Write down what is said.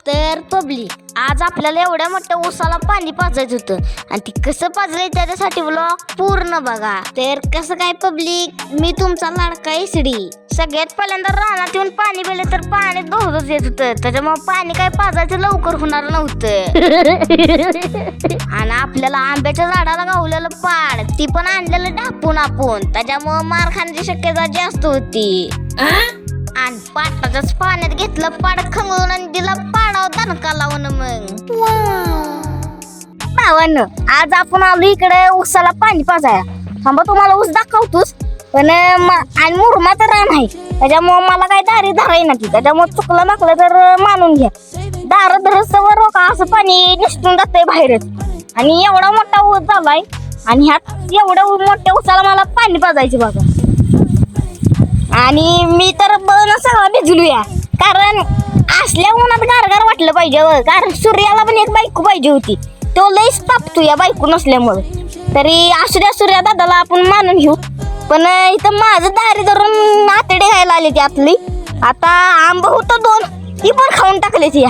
तर पब्लिक, आज आपल्याला एवढ्या मोठ्या ऊसाला पाणी पाजायचं होतं आणि ती कसं पाजलंय त्याच्यासाठी ब्लॉग पूर्ण बघा. तर कसं काय पब्लिक, मी तुमचा लाडका इसडी. सगळ्यात पहिल्यांदा रानात येऊन पाणी पिलं तर पाणी धोधच येत होतं, त्याच्यामुळे पाणी काय पाजायचं लवकर होणार नव्हतं. आणि आपल्याला आंब्याच्या झाडाला गावलेलं पाड, ती पण आणलेलं ढापून आपण, त्याच्यामुळे मार खाण्याची शक्यता जास्त होती. आणि पाटाच्याच पाण्यात घेतलं पाड खंगळून आणि दिला पाडाव दणका लावून. मग भावांनो, आज आपण आलो इकडे ऊसाला पाणी पाजाया. थांबा तुम्हाला ऊस दाखवतोस, पण आणि मुरमाचं रान आहे, त्याच्यामुळे मला काय दारी धराय ना ती, त्याच्यामुळे चुकलं माकलं तर मानून घ्या. दार धरसवर का असं पाणी निसटून जातंय बाहेरच. आणि एवढा मोठा ऊस झालाय आणि ह्यात एवढ्या मोठ्या ऊसाला मला पाणी पाजायचे बघा. आणि मी तर बन सगळं भिजलूया, कारण असल्या उन्हात गारगार वाटलं पाहिजे. कारण सूर्याला पण एक बायको पाहिजे होती, तो लईच तापतो या बायको नसल्यामुळे. तरी सूर्या दादाला आपण मानून घेऊ. पण इथं माझं दारी धरून आतडे घ्यायला आले ती आतली. आता आंब होतं 2, ती पण खाऊन टाकले ती.